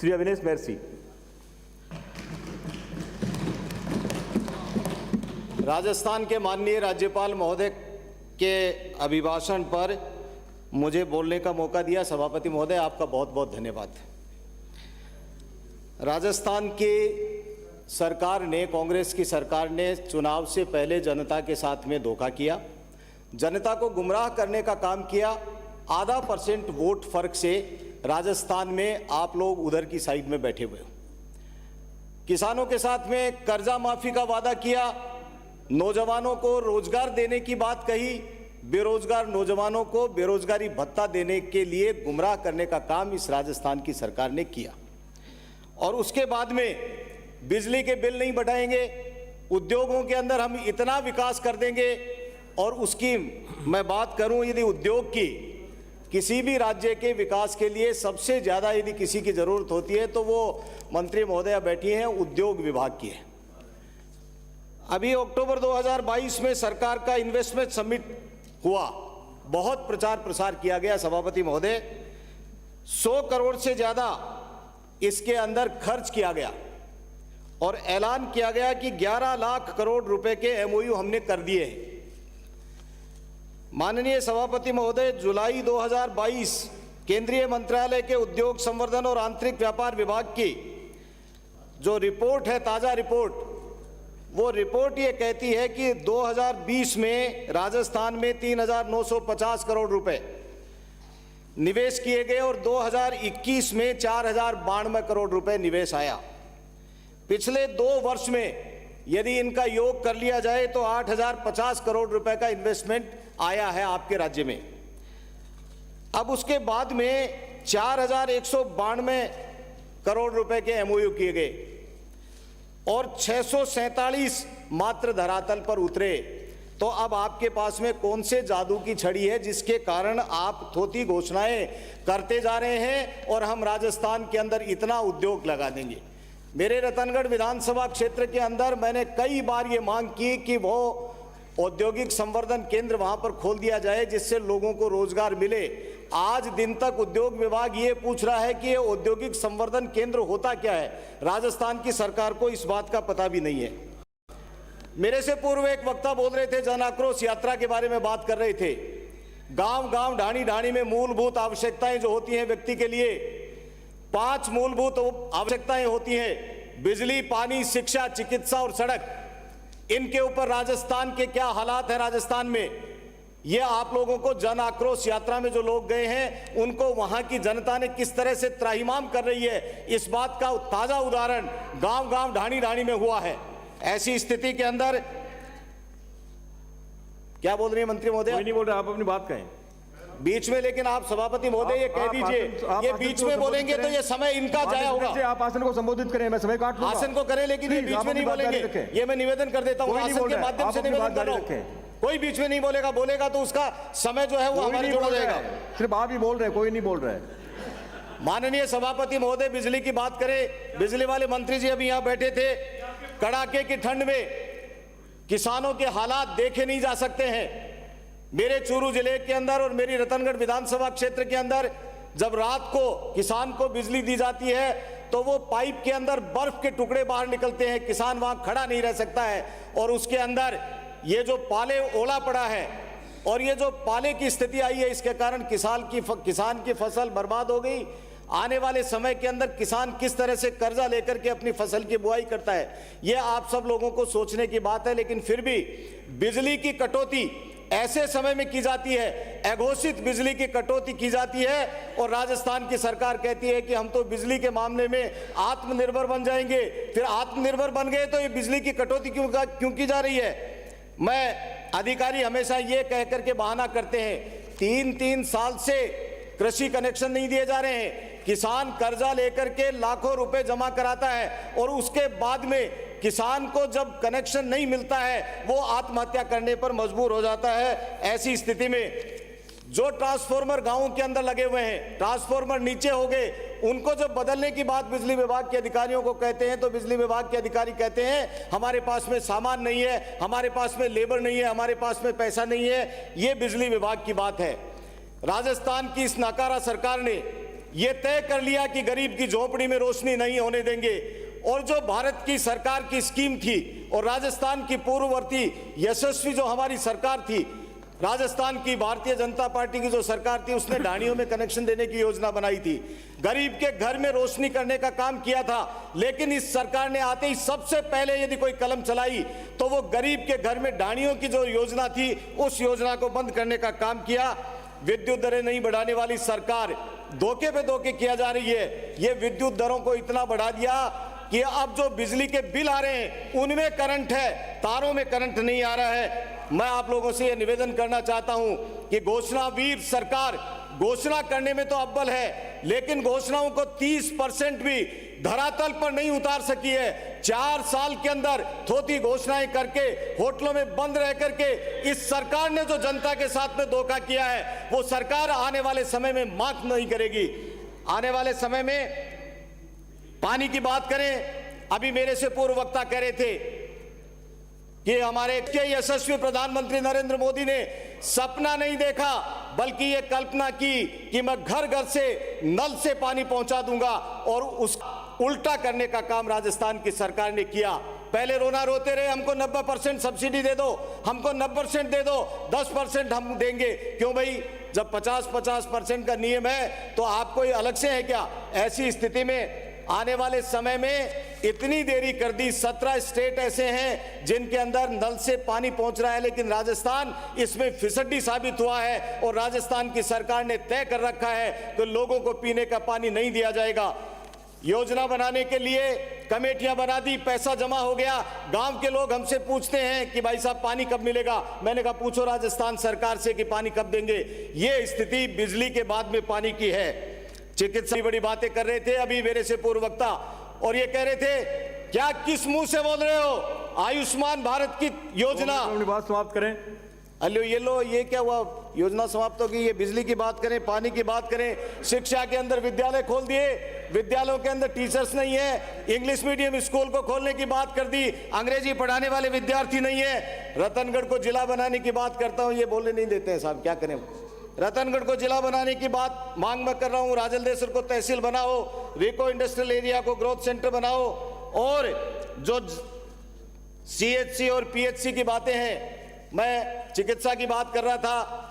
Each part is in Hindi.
श्री अविनेश महर्षि। राजस्थान के माननीय राज्यपाल महोदय के अभिभाषण पर मुझे बोलने का मौका दिया, सभापति महोदय आपका बहुत बहुत धन्यवाद। राजस्थान की सरकार ने, कांग्रेस की सरकार ने चुनाव से पहले जनता के साथ में धोखा किया, जनता को गुमराह करने का काम किया। 0.5% वोट फर्क से राजस्थान में आप लोग उधर की साइड में बैठे हुए हो। किसानों के साथ में कर्जा माफी का वादा किया, नौजवानों को रोजगार देने की बात कही, बेरोजगार नौजवानों को बेरोजगारी भत्ता देने के लिए गुमराह करने का काम इस राजस्थान की सरकार ने किया। और उसके बाद में बिजली के बिल नहीं बढ़ाएंगे, उद्योगों के अंदर हम इतना विकास कर देंगे। और उसकी मैं बात करूं, यदि उद्योग की किसी भी राज्य के विकास के लिए सबसे ज़्यादा यदि किसी की ज़रूरत होती है तो वो मंत्री महोदया बैठी हैं, उद्योग विभाग की है। अभी अक्टूबर 2022 में सरकार का इन्वेस्टमेंट समिट हुआ, बहुत प्रचार प्रसार किया गया सभापति महोदय। 100 करोड़ से ज़्यादा इसके अंदर खर्च किया गया और ऐलान किया गया कि 11 लाख करोड़ रुपए के MOU हमने कर दिए हैं। माननीय सभापति महोदय, जुलाई 2022 केंद्रीय मंत्रालय के उद्योग संवर्धन और आंतरिक व्यापार विभाग की जो रिपोर्ट है, ताज़ा रिपोर्ट, वो रिपोर्ट ये कहती है कि 2020 में राजस्थान में 3,950 करोड़ रुपए निवेश किए गए और 2021 में 4,092 करोड़ रुपए निवेश आया। पिछले 2 वर्ष में यदि इनका योग कर लिया जाए तो 8,050 करोड़ रुपए का इन्वेस्टमेंट आया है आपके राज्य में। अब उसके बाद में 4,192 करोड़ रुपए के MOU किए गए और 647 मात्र धरातल पर उतरे। तो अब आपके पास में कौन से जादू की छड़ी है जिसके कारण आप थोथी घोषणाएं करते जा रहे हैं और हम राजस्थान के अंदर इतना उद्योग लगा देंगे। मेरे रतनगढ़ विधानसभा क्षेत्र के अंदर मैंने कई बार ये मांग की कि वो औद्योगिक संवर्धन केंद्र वहां पर खोल दिया जाए जिससे लोगों को रोजगार मिले। आज दिन तक उद्योग विभाग ये पूछ रहा है कि ये औद्योगिक संवर्धन केंद्र होता क्या है। राजस्थान की सरकार को इस बात का पता भी नहीं है। मेरे से पूर्व एक वक्ता बोल रहे थे, जन आक्रोश यात्रा के बारे में बात कर रहे थे। गांव गांव ढाणी ढाणी में मूलभूत आवश्यकताएं जो होती हैं व्यक्ति के लिए, 5 मूलभूत आवश्यकताएं होती हैं, बिजली, पानी, शिक्षा, चिकित्सा और सड़क। इनके ऊपर राजस्थान के क्या हालात है राजस्थान में, ये आप लोगों को जन आक्रोश यात्रा में जो लोग गए हैं उनको वहां की जनता ने किस तरह से त्राहिमाम कर रही है, इस बात का ताजा उदाहरण गांव गांव ढाणी ढाणी में हुआ है। ऐसी स्थिति के अंदर क्या बोल रही है मंत्री महोदय? कोई नहीं बोल रहा, आप अपनी बात कहें बीच में, लेकिन आप सभापति महोदय ये कह दीजिए, ये बीच में बोलेंगे तो ये समय इनका जाया होगा। आप आसन को संबोधित करें, मैं समय काट लूंगा। आसन को करें लेकिन ये बीच में नहीं बोलेंगे, ये मैं निवेदन कर देता हूँ, आसन के माध्यम से निवेदन कर रहा हूँ। कोई बीच में नहीं बोलेगा, बोलेगा तो उसका समय जो है वो हमारे जुड़ा रहेगा। सिर्फ आप ही बोल रहे हैं, कोई नहीं बोल रहा है। माननीय सभापति महोदय, बिजली की बात करें, बिजली वाले मंत्री जी अभी यहाँ बैठे थे। कड़ाके की ठंड में किसानों के हालात देखे नहीं जा सकते हैं। मेरे चूरू जिले के अंदर और मेरी रतनगढ़ विधानसभा क्षेत्र के अंदर जब रात को किसान को बिजली दी जाती है तो वो पाइप के अंदर बर्फ के टुकड़े बाहर निकलते हैं, किसान वहां खड़ा नहीं रह सकता है। और उसके अंदर ये जो पाले ओला पड़ा है और ये जो पाले की स्थिति आई है, इसके कारण किसान की फसल बर्बाद हो गई। आने वाले समय के अंदर किसान किस तरह से कर्जा लेकर के अपनी फसल की बुआई करता है, ये आप सब लोगों को सोचने की बात है। लेकिन फिर भी बिजली की कटौती ऐसे समय में की जाती है, अघोषित बिजली की कटौती की जाती है और राजस्थान की सरकार कहती है कि हम तो बिजली के मामले में आत्मनिर्भर बन जाएंगे। फिर आत्मनिर्भर बन गए तो ये बिजली की कटौती क्यों की जा रही है? मैं अधिकारी हमेशा ये कह करके बहाना करते हैं, 3 साल से कृषि कनेक्शन नहीं दिए जा रहे हैं। किसान कर्जा लेकर के लाखों रुपए जमा कराता है और उसके बाद में किसान को जब कनेक्शन नहीं मिलता है वो आत्महत्या करने पर मजबूर हो जाता है। ऐसी स्थिति में जो ट्रांसफार्मर गांवों के अंदर लगे हुए हैं, ट्रांसफार्मर नीचे हो गए, उनको जब बदलने की बात बिजली विभाग के अधिकारियों को कहते हैं तो बिजली विभाग के अधिकारी कहते हैं हमारे पास में सामान नहीं है, हमारे पास में लेबर नहीं है, हमारे पास में पैसा नहीं है। ये बिजली विभाग की बात है। राजस्थान की इस नाकारा सरकार ने ये तय कर लिया कि गरीब की झोपड़ी में रोशनी नहीं होने देंगे। और जो भारत की सरकार की स्कीम थी और राजस्थान की पूर्ववर्ती यशस्वी जो हमारी सरकार थी, राजस्थान की भारतीय जनता पार्टी की जो सरकार थी, उसने ढाणियों में कनेक्शन देने की योजना बनाई थी, गरीब के घर में रोशनी करने का काम किया था। लेकिन इस सरकार ने आते ही सबसे पहले यदि कोई कलम चलाई तो वो गरीब के घर में ढाणियों की जो योजना थी उस योजना को बंद करने का काम किया। विद्युत दरें नहीं बढ़ाने वाली सरकार धोखे पे धोखे किया जा रही है। ये विद्युत दरों को इतना बढ़ा दिया कि अब जो बिजली के बिल आ रहे हैं उनमें करंट है, तारों में करंट नहीं आ रहा है। मैं आप लोगों से यह निवेदन करना चाहता हूं कि घोषणावीर सरकार घोषणा करने में तो अव्वल है, लेकिन घोषणाओं को 30% भी धरातल पर नहीं उतार सकी है। 4 साल के अंदर थोथी घोषणाएं करके होटलों में बंद रह करके इस सरकार ने जो जनता के साथ में धोखा किया है वो सरकार आने वाले समय में माफ नहीं करेगी। आने वाले समय में पानी की बात करें, अभी मेरे से पूर्व वक्ता कह रहे थे कि हमारे के यशस्वी प्रधानमंत्री नरेंद्र मोदी ने सपना नहीं देखा बल्कि ये कल्पना की कि मैं घर घर से नल से पानी पहुंचा दूंगा, और उस उल्टा करने का काम राजस्थान की सरकार ने किया। पहले रोना रोते रहे, हमको 90% सब्सिडी दे दो, हमको 90% दे दो, 10% हम देंगे। क्यों भाई, जब 50-50% का नियम है तो आपको ये अलग से है क्या? ऐसी स्थिति में आने वाले समय में इतनी देरी कर दी। 17 स्टेट ऐसे हैं जिनके अंदर नल से पानी पहुंच रहा है, लेकिन राजस्थान इसमें फिसड्डी साबित हुआ है और राजस्थान की सरकार ने तय कर रखा है कि लोगों को पीने का पानी नहीं दिया जाएगा। योजना बनाने के लिए कमेटियां बना दी, पैसा जमा हो गया। गांव के लोग हमसे पूछते हैं कि भाई साहब पानी कब मिलेगा? मैंने कहा पूछो राजस्थान सरकार से कि पानी कब देंगे। ये स्थिति बिजली के बाद में पानी की है। चिकित्सा बड़ी बातें कर रहे थे अभी मेरे से पूर्व वक्ता, और ये कह रहे थे क्या किस मुंह से बोल रहे हो? आयुष्मान भारत की योजना, अपनी बात समाप्त करें। अल्लो ये लो, ये क्या हुआ? योजना समाप्त होगी। ये बिजली की बात करें, पानी की बात करें, शिक्षा के अंदर विद्यालय खोल दिए, विद्यालयों के अंदर टीचर्स नहीं है, इंग्लिश मीडियम स्कूल को खोलने की बात कर दी, अंग्रेजी पढ़ाने वाले विद्यार्थी नहीं है। रतनगढ़ को जिला बनाने की बात करता हूं, ये बोलने नहीं देते हैं साहब, क्या करें? रतनगढ़ को जिला बनाने की बात मांग मैं कर रहा हूं। राजलदेसर को तहसील बनाओ, रिको इंडस्ट्रियल एरिया को ग्रोथ सेंटर बनाओ, और जो सीएचसी और पीएचसी की बातें हैं, मैं चिकित्सा की बात कर रहा था,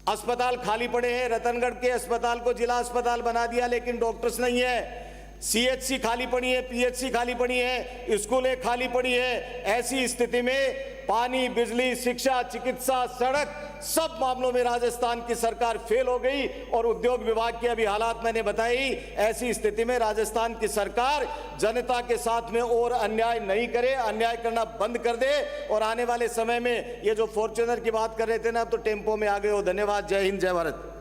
अस्पताल खाली पड़े हैं। रतनगढ़ के अस्पताल को जिला अस्पताल बना दिया लेकिन डॉक्टर्स नहीं है। सीएचसी खाली पड़ी है, पीएचसी खाली पड़ी है, स्कूलें खाली पड़ी है। ऐसी स्थिति में पानी, बिजली, शिक्षा, चिकित्सा, सड़क, सब मामलों में राजस्थान की सरकार फेल हो गई। और उद्योग विभाग के अभी हालात मैंने बताई। ऐसी स्थिति में राजस्थान की सरकार जनता के साथ में और अन्याय नहीं करे, अन्याय करना बंद कर दे। और आने वाले समय में ये जो फॉर्च्यूनर की बात कर रहे थे ना, अब तो टेम्पो में आ गए हो। धन्यवाद। जय हिंद, जय भारत।